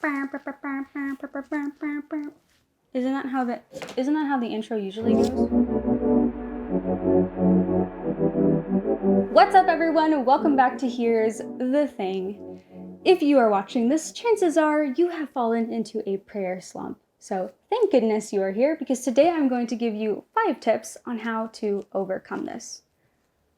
Isn't that how the intro usually goes? What's up, everyone? Welcome back to Here's the Thing. If you are watching this, chances are you have fallen into a prayer slump. So thank goodness you are here, because today I'm going to give you 5 tips on how to overcome this.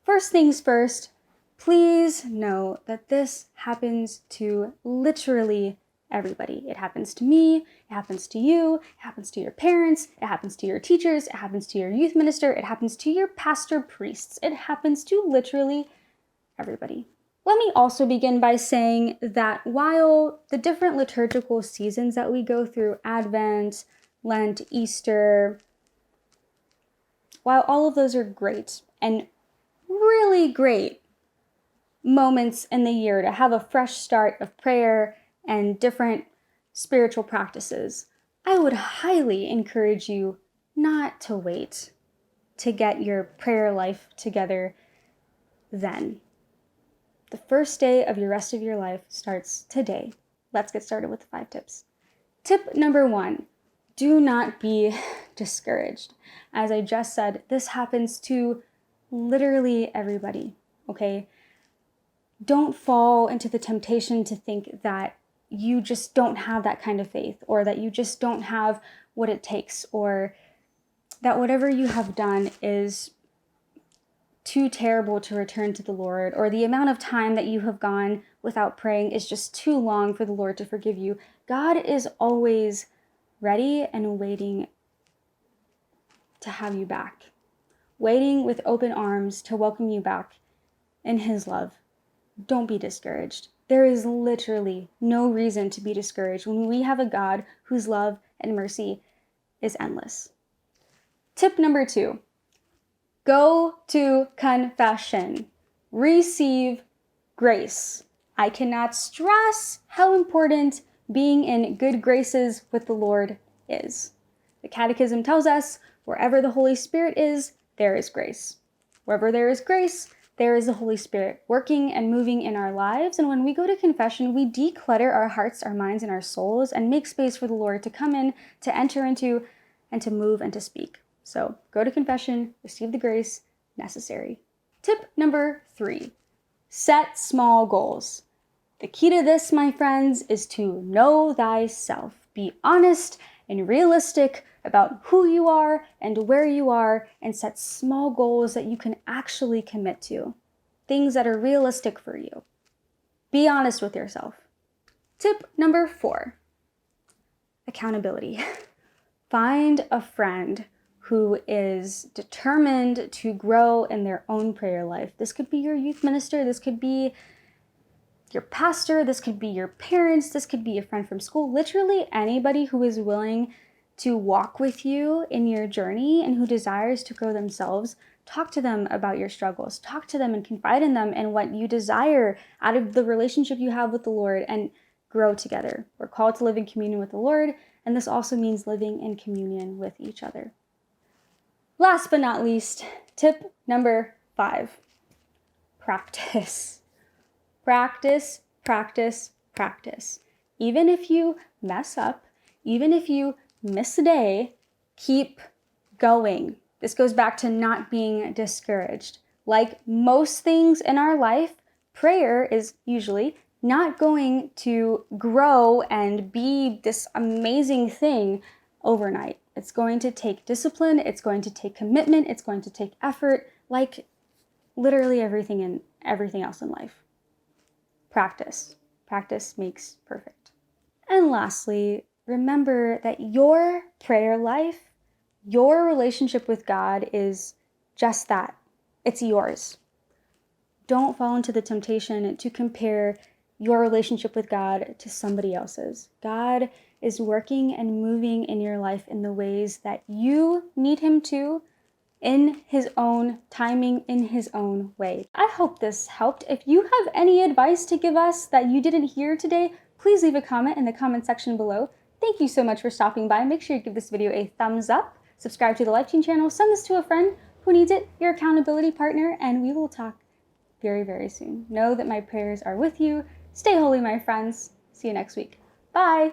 First things first, please know that this happens to literally everybody. It happens to me, it happens to you, it happens to your parents, it happens to your teachers, it happens to your youth minister, it happens to your pastor priests. It happens to literally everybody. Let me also begin by saying that while the different liturgical seasons that we go through, Advent, Lent, Easter, while all of those are great and really great moments in the year to have a fresh start of prayer and different spiritual practices, I would highly encourage you not to wait to get your prayer life together then. The first day of your rest of your life starts today. Let's get started with the 5 tips. Tip number 1, do not be discouraged. As I just said, this happens to literally everybody, okay? Don't fall into the temptation to think that you just don't have that kind of faith, or that you just don't have what it takes, or that whatever you have done is too terrible to return to the Lord, or the amount of time that you have gone without praying is just too long for the Lord to forgive you. God is always ready and waiting to have you back, waiting with open arms to welcome you back in His love. Don't be discouraged. There is literally no reason to be discouraged when we have a God whose love and mercy is endless. Tip number 2, go to confession. Receive grace. I cannot stress how important being in good graces with the Lord is. The Catechism tells us, wherever the Holy Spirit is, there is grace. Wherever there is grace, there is the Holy Spirit working and moving in our lives. And when we go to confession, we declutter our hearts, our minds, and our souls, and make space for the Lord to come in, to enter into, and to move and to speak. So go to confession, receive the grace necessary. Tip number 3, set small goals. The key to this, my friends, is to know thyself. Be honest and realistic about who you are and where you are, and set small goals that you can actually commit to. Things that are realistic for you. Be honest with yourself. Tip number 4, accountability. Find a friend who is determined to grow in their own prayer life. This could be your youth minister, this could be your pastor, this could be your parents, this could be a friend from school. Literally anybody who is willing to walk with you in your journey and who desires to grow themselves. Talk to them about your struggles. Talk to them and confide in them and what you desire out of the relationship you have with the Lord, and grow together. We're called to live in communion with the Lord, and this also means living in communion with each other. Last but not least, tip number 5, practice. Practice, practice, practice. Even if you mess up, even if you miss a day, keep going. This goes back to not being discouraged. Like most things in our life, prayer is usually not going to grow and be this amazing thing overnight. It's going to take discipline, it's going to take commitment, it's going to take effort, like literally everything else in life. Practice. Practice makes perfect. And lastly, remember that your prayer life, your relationship with God is just that. It's yours. Don't fall into the temptation to compare your relationship with God to somebody else's. God is working and moving in your life in the ways that you need Him to, in His own timing, in His own way. I hope this helped. If you have any advice to give us that you didn't hear today, please leave a comment in the comment section below. Thank you so much for stopping by. Make sure you give this video a thumbs up, subscribe to the Life Team channel, send this to a friend who needs it, your accountability partner, and we will talk very, very soon. Know that my prayers are with you. Stay holy, my friends. See you next week. Bye.